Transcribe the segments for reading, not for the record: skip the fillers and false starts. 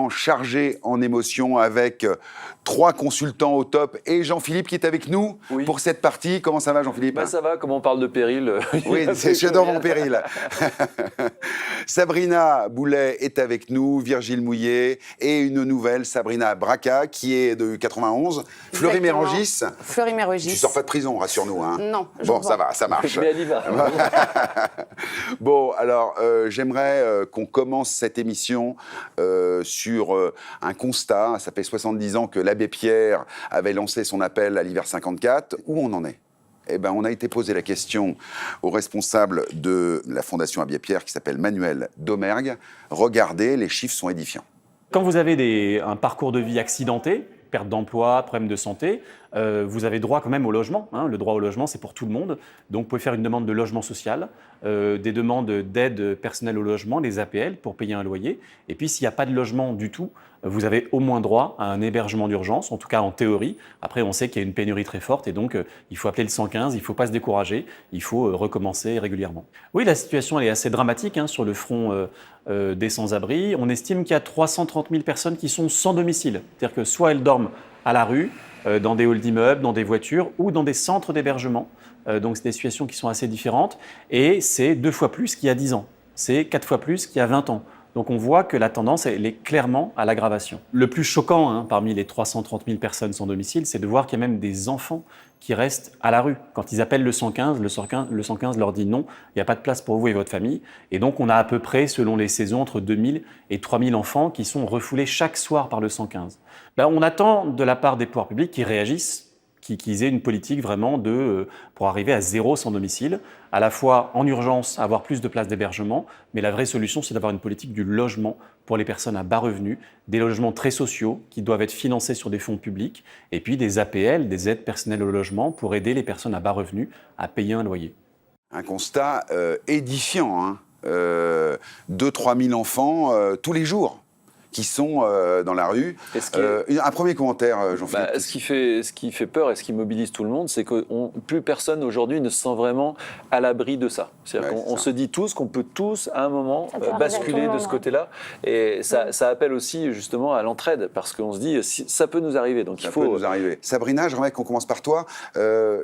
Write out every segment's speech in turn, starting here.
évidemment chargé en émotions avec 3 consultants au top et Jean-Philippe qui est avec nous pour cette partie. Comment ça va, Jean-Philippe ? Ça va, comme on parle de péril. Oui, c'est chef-d'œuvre en péril. Sabrina Boulet est avec nous, Virgile Mouillet et une nouvelle, Sabrina Braca, qui est de 91. Fleury-Mérogis. Fleury-Mérogis. Tu sors pas de prison, rassure-nous. Hein. Non. Bon, ça va, ça marche. Mais elle y va. Bon, alors, j'aimerais qu'on commence cette émission sur un constat. Ça fait 70 ans que l'abbé Pierre avait lancé son appel à l'hiver 54. Où on en est ? Eh ben, on a été posé la question au responsable de la Fondation Abbé Pierre, qui s'appelle Manuel Domergue. Regardez, les chiffres sont édifiants. Quand vous avez un parcours de vie accidenté, perte d'emploi, problème de santé, vous avez droit quand même au logement. Hein. Le droit au logement, c'est pour tout le monde. Donc, vous pouvez faire une demande de logement social, des demandes d'aide personnelle au logement, les APL, pour payer un loyer. Et puis, s'il n'y a pas de logement du tout, vous avez au moins droit à un hébergement d'urgence, en tout cas en théorie. Après, on sait qu'il y a une pénurie très forte et donc il faut appeler le 115, il ne faut pas se décourager, il faut recommencer régulièrement. Oui, la situation elle est assez dramatique sur le front des sans-abri. On estime qu'il y a 330 000 personnes qui sont sans domicile. C'est-à-dire que soit elles dorment à la rue, dans des halls d'immeubles, dans des voitures ou dans des centres d'hébergement. Donc c'est des situations qui sont assez différentes et c'est 2 fois plus qu'il y a 10 ans. C'est 4 fois plus qu'il y a 20 ans. Donc on voit que la tendance, elle est clairement à l'aggravation. Le plus choquant parmi les 330 000 personnes sans domicile, c'est de voir qu'il y a même des enfants qui restent à la rue. Quand ils appellent le 115, le 115 leur dit non, il n'y a pas de place pour vous et votre famille. Et donc on a à peu près, selon les saisons, entre 2 000 et 3 000 enfants qui sont refoulés chaque soir par le 115. On attend de la part des pouvoirs publics qu'ils réagissent, qu'ils aient une politique vraiment pour arriver à 0 sans domicile, à la fois en urgence, avoir plus de places d'hébergement, mais la vraie solution, c'est d'avoir une politique du logement pour les personnes à bas revenus, des logements très sociaux qui doivent être financés sur des fonds publics, et puis des APL, des aides personnelles au logement, pour aider les personnes à bas revenus à payer un loyer. Un constat édifiant, 2-3 000 enfants tous les jours qui sont dans la rue. Un premier commentaire, Jean-Philippe. Ce qui fait peur et ce qui mobilise tout le monde, c'est que plus personne aujourd'hui ne se sent vraiment à l'abri de ça. C'est-à-dire qu'on se dit tous qu'on peut tous, à un moment, basculer de ce côté-là. Et ça appelle aussi, justement, à l'entraide, parce qu'on se dit, ça peut nous arriver. Donc ça peut nous arriver. Sabrina, j'aimerais qu'on commence par toi.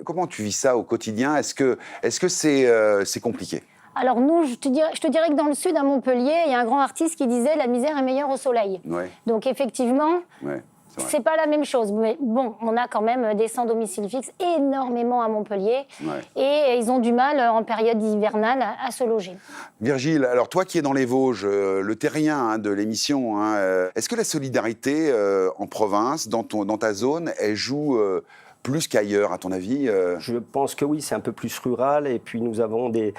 Comment tu vis ça au quotidien ? Est-ce que c'est compliqué ? Alors nous, je te dirais que dans le sud, à Montpellier, il y a un grand artiste qui disait « la misère est meilleure au soleil ». Donc effectivement, c'est pas la même chose. Mais bon, on a quand même des sans-domicile fixe énormément à Montpellier. Et ils ont du mal, en période hivernale, à se loger. Virgile, alors toi qui es dans les Vosges, le terrien de l'émission, est-ce que la solidarité en province, dans ta zone, elle joue plus qu'ailleurs, à ton avis Je pense que oui, c'est un peu plus rural. Et puis, nous avons des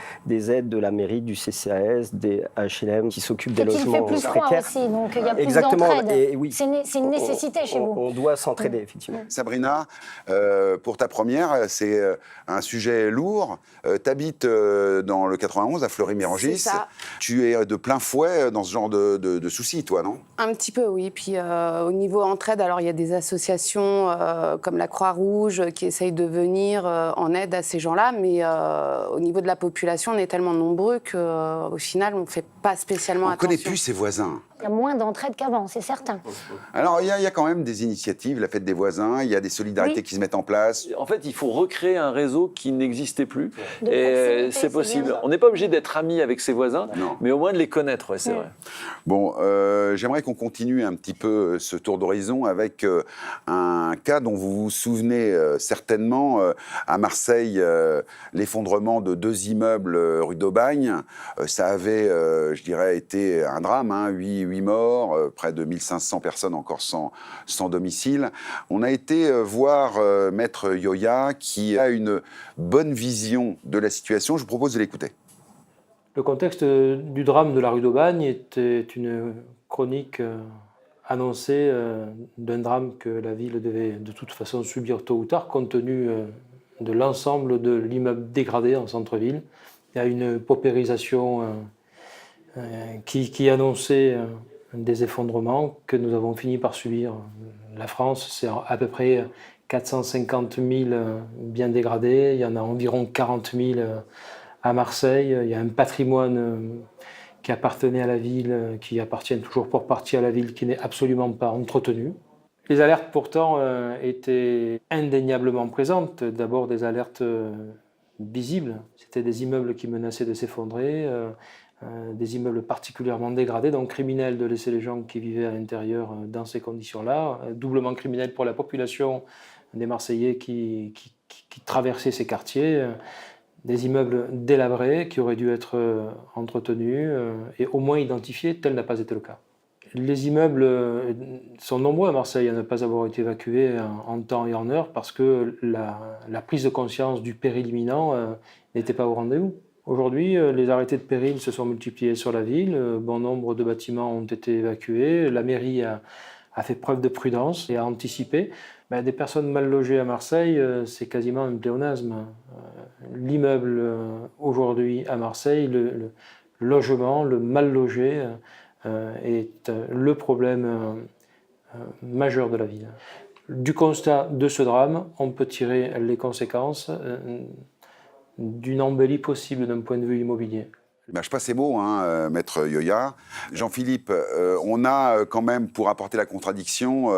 aides de la mairie, du CCAS, des HLM qui s'occupent des logements précaires. Il fait plus froid aussi, donc il y a plus d'entraide. C'est une nécessité chez vous. On doit s'entraider, effectivement. Sabrina, pour ta première, c'est un sujet lourd. Tu habites dans le 91, à Fleury-Mérogis. Tu es de plein fouet dans ce genre de soucis, toi, non ? Un petit peu, oui. Puis au niveau entraide, alors il y a des associations comme la Croix-Rouge qui essayent de venir en aide à ces gens-là, mais au niveau de la population, on est tellement nombreux qu'au final, on ne fait pas spécialement attention. On ne connaît plus ses voisins. Il y a moins d'entraide qu'avant, c'est certain. Alors, il y a quand même des initiatives, la fête des voisins, il y a des solidarités qui se mettent en place. En fait, il faut recréer un réseau qui n'existait plus. Et c'est possible. On n'est pas obligé d'être amis avec ses voisins, mais au moins de les connaître, c'est vrai. Bon, j'aimerais qu'on continue un petit peu ce tour d'horizon avec un cas dont vous vous souvenez certainement. À Marseille, l'effondrement de 2 immeubles rue d'Aubagne, ça avait, je dirais, été un drame, 8 morts, près de 1500 personnes encore sans domicile. On a été voir Maître Yoya, qui a une bonne vision de la situation. Je vous propose de l'écouter. Le contexte du drame de la rue d'Aubagne était une chronique annoncée d'un drame que la ville devait de toute façon subir tôt ou tard, compte tenu de l'ensemble de l'immeuble dégradé en centre-ville. Il y a une paupérisation qui annonçait des effondrements que nous avons fini par subir. La France, c'est à peu près 450 000 biens dégradés, il y en a environ 40 000 à Marseille, il y a un patrimoine qui appartenaient à la ville, qui appartiennent toujours pour partie à la ville, qui n'est absolument pas entretenue. Les alertes pourtant étaient indéniablement présentes. D'abord des alertes visibles. C'était des immeubles qui menaçaient de s'effondrer, des immeubles particulièrement dégradés, donc criminels de laisser les gens qui vivaient à l'intérieur dans ces conditions-là, doublement criminel pour la population des Marseillais qui traversaient ces quartiers, des immeubles délabrés qui auraient dû être entretenus et au moins identifiés, tel n'a pas été le cas. Les immeubles sont nombreux à Marseille à ne pas avoir été évacués en temps et en heure parce que la prise de conscience du péril imminent n'était pas au rendez-vous. Aujourd'hui, les arrêtés de péril se sont multipliés sur la ville, bon nombre de bâtiments ont été évacués, la mairie a fait preuve de prudence et a anticipé. Des personnes mal logées à Marseille, c'est quasiment un pléonasme. L'immeuble aujourd'hui à Marseille, le logement, le mal logé est le problème majeur de la ville. Du constat de ce drame, on peut tirer les conséquences d'une embellie possible d'un point de vue immobilier. Je passe ces mots, Maître Yoya. Jean-Philippe, on a quand même, pour apporter la contradiction,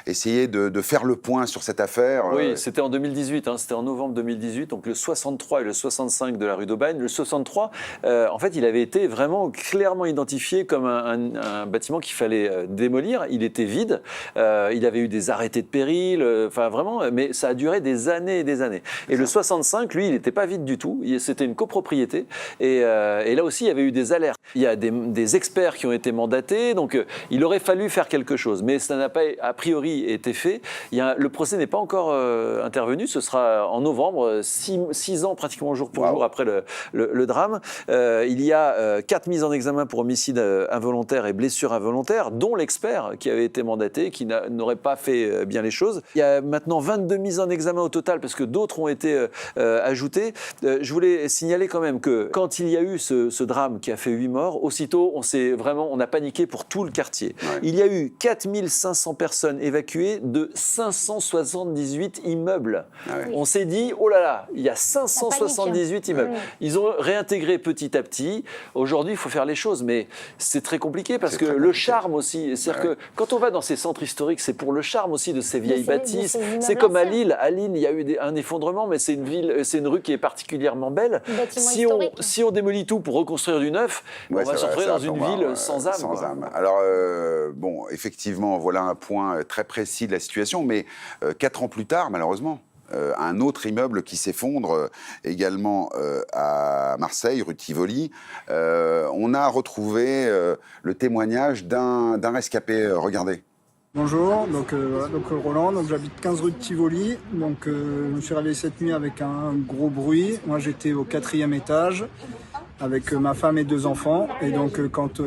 essayé de faire le point sur cette affaire. Oui, c'était en 2018, c'était en novembre 2018, donc le 63 et le 65 de la rue d'Aubagne. Le 63, en fait, il avait été vraiment clairement identifié comme un bâtiment qu'il fallait démolir. Il était vide, il avait eu des arrêtés de péril, vraiment, mais ça a duré des années et des années. Et le 65, lui, il n'était pas vide du tout, c'était une copropriété, et là aussi, il y avait eu des alertes. Il y a des experts qui ont été mandatés, donc il aurait fallu faire quelque chose. Mais ça n'a pas, a priori, été fait. Le procès n'est pas encore intervenu. Ce sera en novembre, 6 ans pratiquement jour pour jour après le drame. Il y a 4 mises en examen pour homicide involontaire et blessure involontaire, dont l'expert qui avait été mandaté, qui n'aurait pas fait bien les choses. Il y a maintenant 22 mises en examen au total, parce que d'autres ont été ajoutées. Je voulais signaler quand même que quand il y a eu ce drame qui a fait 8 morts, aussitôt, on a paniqué pour tout le quartier. Ouais. Il y a eu 4500 personnes évacuées de 578 immeubles. Ah ouais. On s'est dit, oh là là, il y a 578 immeubles. Ils ont réintégré petit à petit. Aujourd'hui, il faut faire les choses, mais c'est très compliqué parce que le charme aussi, c'est-à-dire que quand on va dans ces centres historiques, c'est pour le charme aussi de ces vieilles bâtisses. C'est comme à Lille. À Lille, il y a eu un effondrement, mais c'est une rue qui est particulièrement belle. Si on démolit tout pour reconstruire du neuf, on va se retrouver dans une ville sans âme. Sans âme. Alors, effectivement, voilà un point très précis de la situation, mais 4 ans plus tard, malheureusement, un autre immeuble qui s'effondre également à Marseille, rue de Tivoli. On a retrouvé le témoignage d'un rescapé. Regardez. Bonjour, donc Roland, j'habite 15 rue de Tivoli, je me suis réveillé cette nuit avec un gros bruit. Moi j'étais au 4e étage avec ma femme et 2 enfants, et donc quand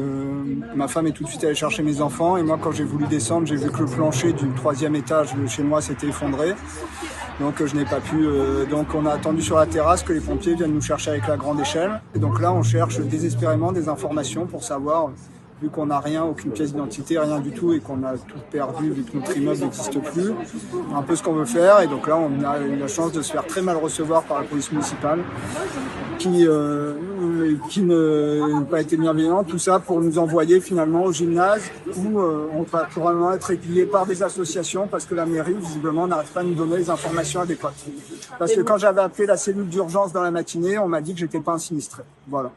ma femme est tout de suite allée chercher mes enfants, et moi quand j'ai voulu descendre, j'ai vu que le plancher du 3e étage de chez moi s'était effondré, donc je n'ai pas pu, donc on a attendu sur la terrasse que les pompiers viennent nous chercher avec la grande échelle, et donc là on cherche désespérément des informations pour savoir, vu qu'on n'a rien, aucune pièce d'identité, rien du tout, et qu'on a tout perdu, vu que notre immeuble n'existe plus, un peu ce qu'on veut faire. Et donc là, on a eu la chance de se faire très mal recevoir par la police municipale, qui n'a pas été bienveillant, tout ça pour nous envoyer finalement au gymnase, où on va probablement être aiguillé par des associations, parce que la mairie, visiblement, n'arrive pas à nous donner les informations adéquates. Parce que quand j'avais appelé la cellule d'urgence dans la matinée, on m'a dit que j'étais pas un sinistré. Voilà.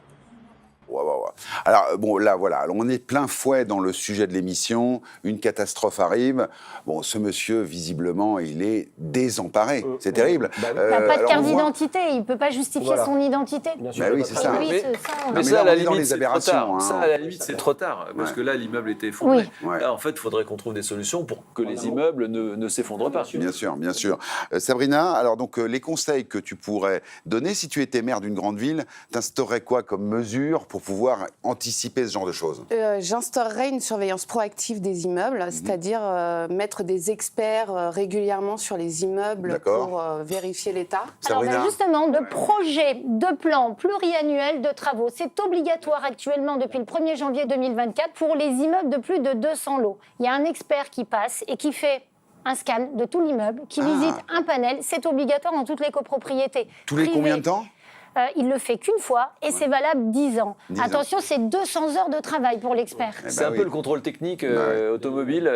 Alors, là, voilà, on est plein fouet dans le sujet de l'émission, une catastrophe arrive. Ce monsieur, visiblement, il est désemparé. C'est terrible. Il n'a pas de carte d'identité, il ne peut pas justifier son identité. Bien sûr, oui, c'est ça. Mais ça, à la limite, c'est trop tard. Ça, à la limite, c'est trop tard, parce que là, l'immeuble était effondré. Oui. Là, en fait, il faudrait qu'on trouve des solutions pour que les immeubles ne s'effondrent pas. Bien sûr, bien sûr. Sabrina, alors donc, les conseils que tu pourrais donner, si tu étais maire d'une grande ville, t'instaurerais quoi comme mesure pour pouvoir anticiper ce genre de choses? J'instaurerais une surveillance proactive des immeubles, c'est-à-dire mettre des experts régulièrement sur les immeubles pour vérifier l'état. Alors justement, de projets, de plans pluriannuels de travaux, c'est obligatoire actuellement depuis le 1er janvier 2024 pour les immeubles de plus de 200 lots. Il y a un expert qui passe et qui fait un scan de tout l'immeuble, qui visite un panel, c'est obligatoire dans toutes les copropriétés. Tous les combien de temps ? il le fait qu'une fois et c'est valable 10 ans. Attention, c'est 200 heures de travail pour l'expert. C'est un peu le contrôle technique automobile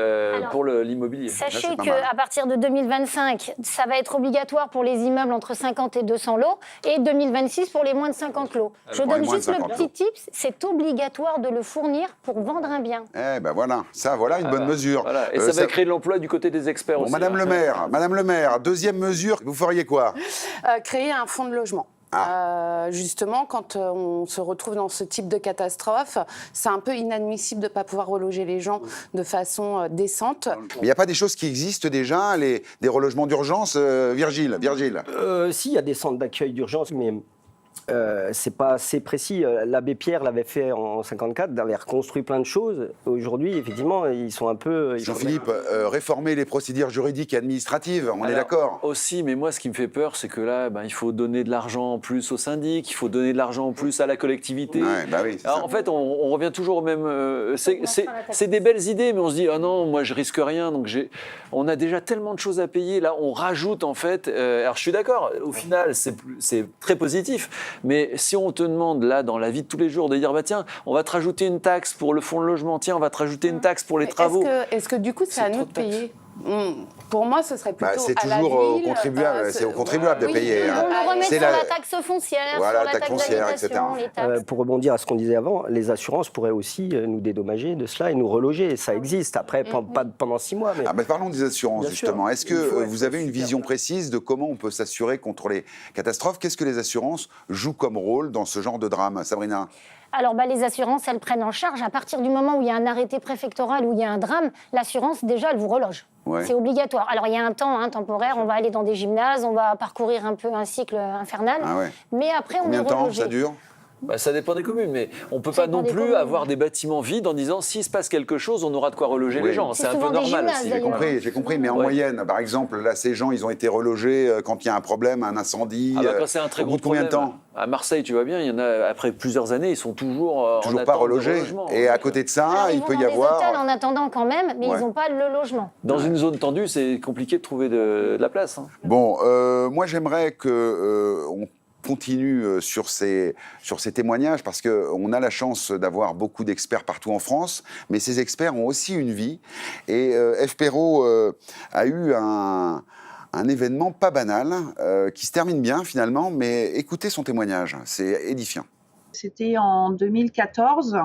pour l'immobilier. Sachez qu'à partir de 2025, ça va être obligatoire pour les immeubles entre 50 et 200 lots et 2026 pour les moins de 50 lots. Je donne juste le petit tips, c'est obligatoire de le fournir pour vendre un bien. Voilà une bonne mesure. Voilà. Et ça va créer de l'emploi du côté des experts aussi. Madame le maire, deuxième mesure, vous feriez quoi? Créer un fonds de logement. Justement, quand on se retrouve dans ce type de catastrophe, c'est un peu inadmissible de ne pas pouvoir reloger les gens de façon décente. Il n'y a pas des choses qui existent déjà, des relogements d'urgence, Virgile? Si, il y a des centres d'accueil d'urgence, mais c'est pas assez précis. L'abbé Pierre l'avait fait en 54, il avait reconstruit plein de choses. Aujourd'hui, effectivement, ils sont un peu... Jean-Philippe, réformer les procédures juridiques et administratives, on est d'accord? Aussi, mais moi, ce qui me fait peur, c'est que là, il faut donner de l'argent en plus au syndic, il faut donner de l'argent en plus à la collectivité. Alors, en fait, on revient toujours au même... c'est des belles idées, mais on se dit, ah non, moi, je risque rien. Donc, on a déjà tellement de choses à payer. Là, on rajoute, en fait... alors, je suis d'accord, au final, c'est très positif. Mais si on te demande, là, dans la vie de tous les jours, de dire, tiens, on va te rajouter une taxe pour le fonds de logement, tiens, on va te rajouter une taxe pour les travaux. Est-ce que du coup, c'est à nous de payer? Pour moi, ce serait plutôt c'est à la toujours ville, c'est aux contribuables de payer. On le remet sur la taxe foncière, voilà, sur la taxe d'habitation, les taxes. Pour rebondir à ce qu'on disait avant, les assurances pourraient aussi nous dédommager de cela et nous reloger. Ça existe, après, pas pendant 6 mois. Mais... parlons des assurances, justement. Est-ce que vous avez une vision précise de comment on peut s'assurer contre les catastrophes? Qu'est-ce que les assurances jouent comme rôle dans ce genre de drame? Sabrina? Alors, les assurances, elles prennent en charge. À partir du moment où il y a un arrêté préfectoral, où il y a un drame, l'assurance, déjà, elle vous reloge. C'est obligatoire. Alors, il y a un temps temporaire, on va aller dans des gymnases, on va parcourir un peu un cycle infernal. Mais après, on est relogé. Combien de temps ça dure? Ça dépend des communes, mais on ne peut pas non plus avoir des bâtiments vides en disant s'il se passe quelque chose, on aura de quoi reloger les gens. C'est un peu normal aussi. J'ai compris, mais en moyenne, par exemple, là, ces gens, ils ont été relogés quand il y a un problème, un incendie. Quand c'est un très gros combien de temps? À Marseille, tu vois bien, il y en a, après plusieurs années, ils sont toujours pas relogés. Et à côté de ça, il peut y avoir... Ils vont dans des hôtels en attendant quand même, mais ils n'ont pas le logement. Dans une zone tendue, c'est compliqué de trouver de la place. Bon, moi, j'aimerais qu'on continue sur ces témoignages parce qu'on a la chance d'avoir beaucoup d'experts partout en France, mais ces experts ont aussi une vie. Et F. Perrault a eu un événement pas banal qui se termine bien finalement, mais écoutez son témoignage, c'est édifiant. C'était en 2014.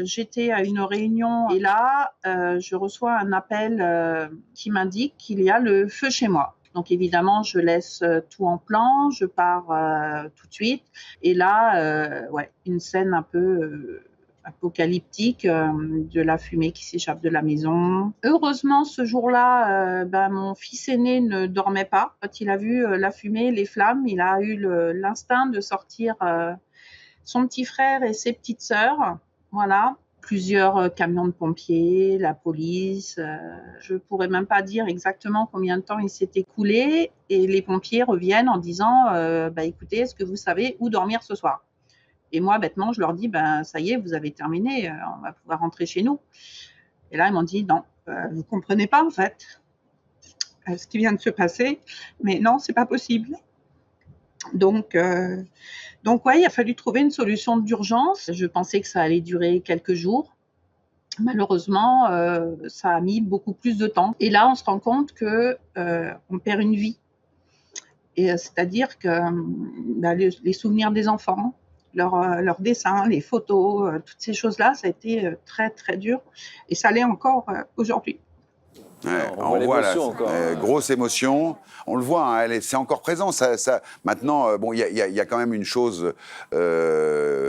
J'étais à une réunion et là, je reçois un appel qui m'indique qu'il y a le feu chez moi. Donc évidemment, je laisse tout en plan, je pars tout de suite. Et là, une scène un peu apocalyptique, de la fumée qui s'échappe de la maison. Heureusement, ce jour-là, mon fils aîné ne dormait pas. Quand il a vu la fumée, les flammes, il a eu l'instinct de sortir son petit frère et ses petites sœurs. Voilà. Plusieurs camions de pompiers, la police. Je ne pourrais même pas dire exactement combien de temps il s'est écoulé. Et les pompiers reviennent en disant écoutez, est-ce que vous savez où dormir ce soir? Et moi, bêtement, je leur dis ça y est, vous avez terminé, on va pouvoir rentrer chez nous. Et là, ils m'ont dit non, vous ne comprenez pas en fait ce qui vient de se passer. Mais non, ce n'est pas possible. Donc, il a fallu trouver une solution d'urgence. Je pensais que ça allait durer quelques jours. Malheureusement, ça a mis beaucoup plus de temps. Et là, on se rend compte qu'on perd une vie. Et c'est-à-dire que les souvenirs des enfants, leurs dessins, les photos, toutes ces choses-là, ça a été très, très dur. Et ça l'est encore aujourd'hui. On voit là, grosse émotion. On le voit, c'est encore présent. Maintenant, il y a quand même une chose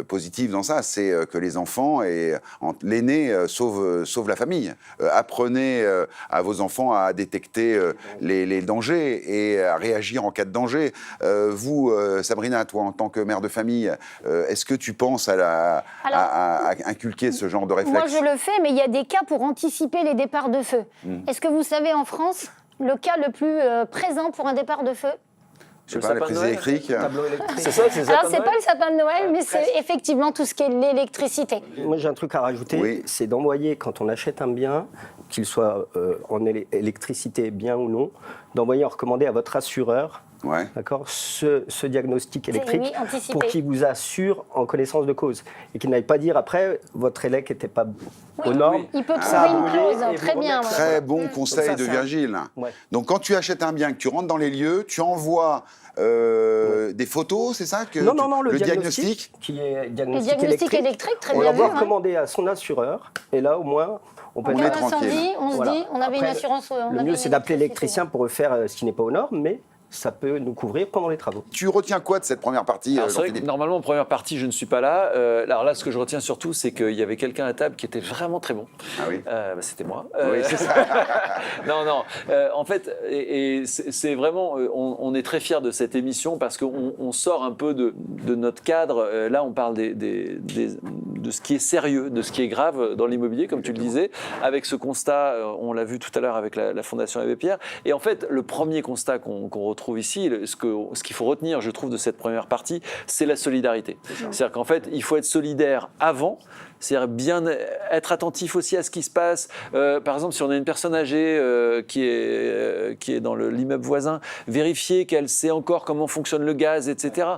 positive dans ça, c'est que les enfants et l'aîné sauvent la famille. Apprenez à vos enfants à détecter les dangers et à réagir en cas de danger. Vous, Sabrina, toi, en tant que mère de famille, est-ce que tu penses à inculquer ce genre de réflexe? Moi, je le fais, mais il y a des cas pour anticiper les départs de feu. Est-ce que vous savez, en France, le cas le plus présent pour un départ de feu? Je sais pas, la prise électrique. C'est ça, c'est Alors, c'est pas le sapin de Noël, mais c'est effectivement tout ce qui est l'électricité. Moi, j'ai un truc à rajouter, c'est d'envoyer, quand on achète un bien, qu'il soit en électricité, bien ou non, d'envoyer en recommandé à votre assureur d'accord, ce diagnostic électrique pour qu'il vous assure en connaissance de cause et qu'il n'aille pas dire après votre élec n'était pas aux normes. Il peut trouver une clause, très bien. Très bon conseil de Virgile. Donc quand tu achètes un bien, que tu rentres dans les lieux, tu envoies des photos, c'est ça que Non, le diagnostic qui est Le diagnostic diagnostic électrique, très on bien l'envoie vu. recommander à son assureur et là au moins on peut En être cas d'incendie, on se dit, on avait une assurance. Le mieux c'est d'appeler l'électricien pour refaire ce qui n'est pas aux normes, mais ça peut nous couvrir pendant les travaux. Tu retiens quoi de cette première partie, Jean-Philippe ? Normalement, en première partie, je ne suis pas là. Alors là, ce que je retiens surtout, c'est qu'il y avait quelqu'un à table qui était vraiment très bon. Ah oui. C'était moi. Oui, c'est ça. Non. En fait, et c'est vraiment, on est très fiers de cette émission parce qu'on sort un peu de notre cadre. Là, on parle de ce qui est sérieux, de ce qui est grave dans l'immobilier, comme tu le disais. Avec ce constat, on l'a vu tout à l'heure avec la Fondation Abbé Pierre. Et en fait, le premier constat qu'on retrouve ici, ce qu'il faut retenir, je trouve, de cette première partie, c'est la solidarité. C'est-à-dire qu'en fait, il faut être solidaire avant, c'est-à-dire bien être attentif aussi à ce qui se passe. Par exemple, si on a une personne âgée qui est dans l'immeuble voisin, vérifier qu'elle sait encore comment fonctionne le gaz, etc.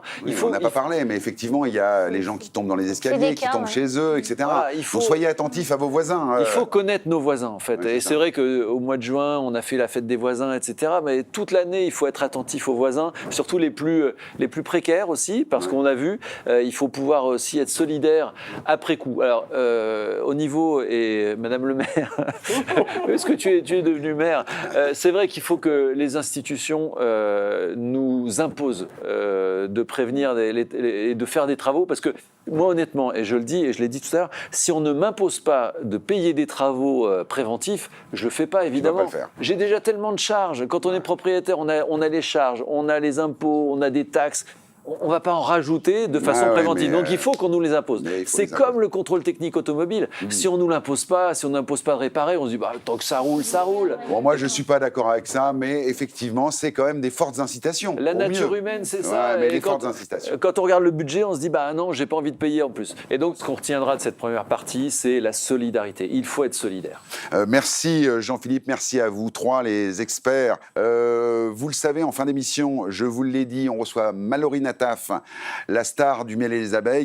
On n'a pas parlé, mais effectivement, il y a les gens qui tombent dans les escaliers, qui tombent chez eux, etc. Donc soyez attentifs à vos voisins. Il faut connaître nos voisins, en fait. Et c'est vrai qu'au mois de juin, on a fait la fête des voisins, etc. Mais toute l'année, il faut être attentif aux voisins, surtout les plus précaires aussi, parce qu'on a vu, il faut pouvoir aussi être solidaire après coup. Alors, au niveau, et Madame le maire, parce que tu es devenu maire, c'est vrai qu'il faut que les institutions nous imposent de prévenir et de faire des travaux, parce que moi, honnêtement, et je le dis, et je l'ai dit tout à l'heure, si on ne m'impose pas de payer des travaux préventifs, je ne le fais pas, évidemment. J'ai déjà tellement de charges. Quand on est propriétaire, on a les charges, on a les impôts, on a des taxes. On ne va pas en rajouter de façon préventive. Donc il faut qu'on nous les impose. C'est comme le contrôle technique automobile. Si on ne nous l'impose pas, si on n'impose pas de réparer, on se dit tant que ça roule, ça roule. Bon, moi je ne suis pas d'accord avec ça, mais effectivement, c'est quand même des fortes incitations. La nature humaine, c'est ça. Mais fortes incitations. Quand on regarde le budget, on se dit non, j'ai pas envie de payer en plus. Et donc ce qu'on retiendra de cette première partie, c'est la solidarité. Il faut être solidaire. Merci Jean-Philippe, merci à vous trois, les experts. Vous le savez, en fin d'émission, je vous l'ai dit, on reçoit Mallory Nataf, la star du miel et les abeilles,